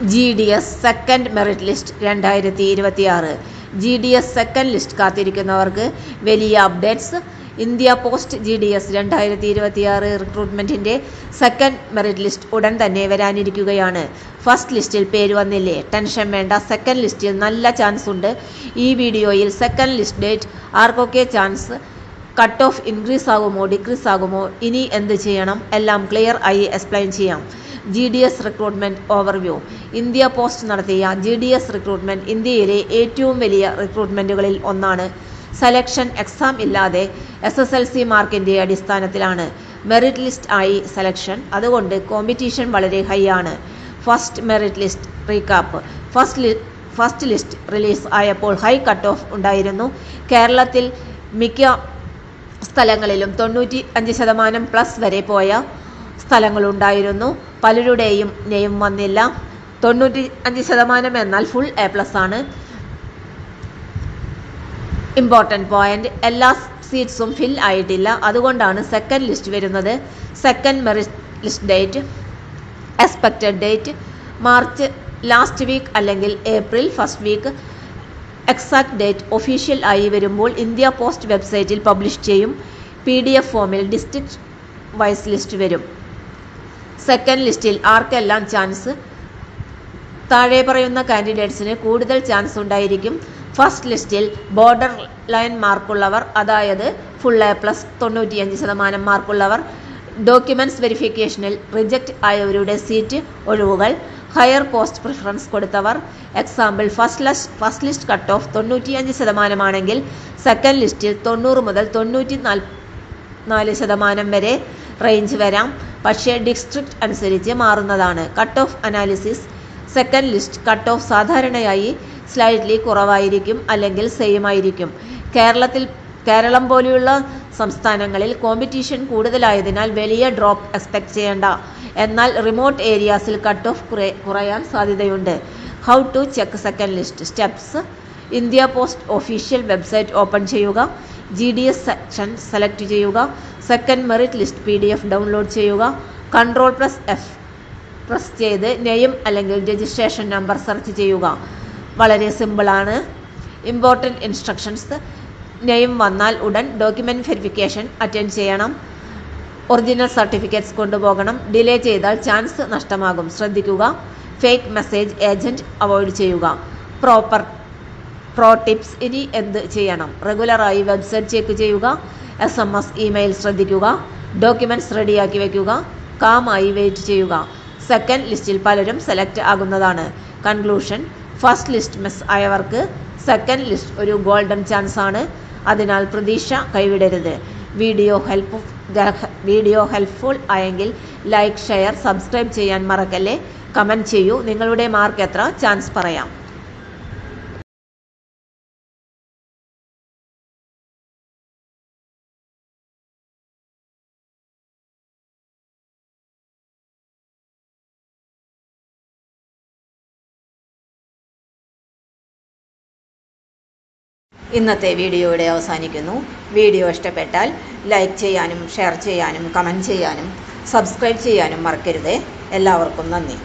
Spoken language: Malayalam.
GDS second merit list 2026. GDS second list കാത്തിരിക്കുന്നവർക്ക് വലിയ അപ്ഡേറ്റ്സ്. ഇന്ത്യ പോസ്റ്റ് GDS 2026 റിക്രൂട്ട്മെൻറ്റിൻ്റെ സെക്കൻഡ് മെറിറ്റ് ലിസ്റ്റ് ഉടൻ തന്നെ വരാനിരിക്കുകയാണ്. ഫസ്റ്റ് ലിസ്റ്റിൽ പേര് വന്നില്ലേ, ടെൻഷൻ വേണ്ട, സെക്കൻഡ് ലിസ്റ്റിൽ നല്ല ചാൻസ് ഉണ്ട്. ഈ വീഡിയോയിൽ സെക്കൻഡ് ലിസ്റ്റ് ഡേറ്റ്, ആർക്കൊക്കെ ചാൻസ്, കട്ട് ഓഫ് ഇൻക്രീസ് ആകുമോ ഡിക്രീസ് ആകുമോ, ഇനി എന്ത് ചെയ്യണം, എല്ലാം ക്ലിയർ ആയി എക്സ്പ്ലെയിൻ ചെയ്യാം. GDS recruitment overview. India post നടത്തിയ GDS റിക്രൂട്ട്മെൻറ്റ് ഇന്ത്യയിലെ ഏറ്റവും വലിയ റിക്രൂട്ട്മെൻറ്റുകളിൽ ഒന്നാണ്. സെലക്ഷൻ എക്സാം ഇല്ലാതെ SSLC മാർക്കിൻ്റെ അടിസ്ഥാനത്തിലാണ് മെറിറ്റ് ലിസ്റ്റ് ആയി സെലക്ഷൻ. അതുകൊണ്ട് കോമ്പറ്റീഷൻ വളരെ ഹൈ ആണ്. First merit list recap. First list release ആയപ്പോൾ ഹൈ കട്ട് ഓഫ് ഉണ്ടായിരുന്നു. കേരളത്തിൽ മിക്ക സ്ഥലങ്ങളിലും 95% വരെ പോയ സ്ഥലങ്ങളുണ്ടായിരുന്നു. പലരുടെയും നെയിം വന്നില്ല. 95% എന്നാൽ ഫുൾ A+ ആണ്. ഇമ്പോർട്ടൻ്റ് പോയിന്റ്, എല്ലാ സീറ്റ്സും ഫിൽ ആയിട്ടില്ല. അതുകൊണ്ടാണ് സെക്കൻഡ് ലിസ്റ്റ് വരുന്നത്. Second merit list date, expected date March last week അല്ലെങ്കിൽ April first week. Exact date official ആയി വരുമ്പോൾ ഇന്ത്യ പോസ്റ്റ് വെബ്സൈറ്റിൽ പബ്ലിഷ് ചെയ്യും. PDF ഫോമിൽ ഡിസ്ട്രിക്ട് വൈസ് ലിസ്റ്റ് വരും. സെക്കൻഡ് ലിസ്റ്റിൽ ആർക്കെല്ലാം ചാൻസ്? താഴെ പറയുന്ന കാൻഡിഡേറ്റ്സിന് കൂടുതൽ ചാൻസ് ഉണ്ടായിരിക്കും. ഫസ്റ്റ് ലിസ്റ്റിൽ ബോർഡർ ലൈൻ മാർക്കുള്ളവർ, അതായത് ഫുൾ A+, 95% മാർക്കുള്ളവർ, ഡോക്യുമെൻറ്റ്സ് വെരിഫിക്കേഷനിൽ റിജക്റ്റ് ആയവരുടെ സീറ്റ് ഒഴിവുകൾ, ഹയർ പോസ്റ്റ് പ്രിഫറൻസ് കൊടുത്തവർ. Example, first list cut off 95% ആണെങ്കിൽ സെക്കൻഡ് ലിസ്റ്റിൽ 90 മുതൽ 94% വരെ റേഞ്ച് വരാം. പക്ഷേ ഡിസ്ട്രിക്റ്റ് അനുസരിച്ച് മാറുന്നതാണ്. Cut off analysis. Second list cut of സാധാരണയായി സ്ലൈറ്റ്ലി കുറവായിരിക്കും അല്ലെങ്കിൽ സെയിം ആയിരിക്കും. കേരളം പോലെയുള്ള സംസ്ഥാനങ്ങളിൽ കോമ്പറ്റീഷൻ കൂടുതലായതിനാൽ വലിയ ഡ്രോപ്പ് എക്സ്പെക്ട് ചെയ്യേണ്ട. എന്നാൽ റിമോട്ട് ഏരിയാസിൽ കട്ട് ഓഫ് കുറയാൻ സാധ്യതയുണ്ട്. How to check second list steps. India post official website open ചെയ്യുക. GDS സെക്ഷൻ സെലക്ട് ചെയ്യുക. Second merit list PDF download ചെയ്യുക. Ctrl+F പ്രസ് ചെയ്ത് നെയിം അല്ലെങ്കിൽ രജിസ്ട്രേഷൻ നമ്പർ സെർച്ച് ചെയ്യുക. വളരെ സിമ്പിളാണ്. Important instructions. നെയിം വന്നാൽ ഉടൻ ഡോക്യുമെൻറ്റ് വെരിഫിക്കേഷൻ അറ്റൻഡ് ചെയ്യണം. ഒറിജിനൽ സർട്ടിഫിക്കറ്റ്സ് കൊണ്ടുപോകണം. ഡിലേ ചെയ്താൽ ചാൻസ് നഷ്ടമാകും, ശ്രദ്ധിക്കുക. ഫേക്ക് മെസ്സേജ് ഏജൻറ്റ് അവോയ്ഡ് ചെയ്യുക. Pro tips. ഇനി എന്ത് ചെയ്യണം? റെഗുലറായി വെബ്സൈറ്റ് ചെക്ക് ചെയ്യുക. SMS ഇമെയിൽ ശ്രദ്ധിക്കുക. ഡോക്യുമെൻറ്റ്സ് റെഡിയാക്കി വയ്ക്കുക. കാമായി വെയിറ്റ് ചെയ്യുക. സെക്കൻഡ് ലിസ്റ്റിൽ പലരും സെലക്ട് ആകുന്നതാണ്. കൺക്ലൂഷൻ, ഫസ്റ്റ് ലിസ്റ്റ് മിസ് ആയവർക്ക് സെക്കൻഡ് ലിസ്റ്റ് ഒരു ഗോൾഡൻ ചാൻസ് ആണ്. അതിനാൽ പ്രതീക്ഷ കൈവിടരുത്. വീഡിയോ ഹെൽപ്ഫുൾ ആയെങ്കിൽ ലൈക്ക്, ഷെയർ, സബ്സ്ക്രൈബ് ചെയ്യാൻ മറക്കല്ലേ. കമൻറ്റ് ചെയ്യൂ. നിങ്ങളുടെ മാർക്ക് എത്ര, ചാൻസ് പറയാം. ഇന്നത്തെ വീഡിയോ ഇവിടെ അവസാനിക്കുന്നു. വീഡിയോ ഇഷ്ടപ്പെട്ടാൽ ലൈക്ക് ചെയ്യാനും ഷെയർ ചെയ്യാനും കമൻറ്റ് ചെയ്യാനും സബ്സ്ക്രൈബ് ചെയ്യാനും മറക്കരുതേ. എല്ലാവർക്കും നന്ദി.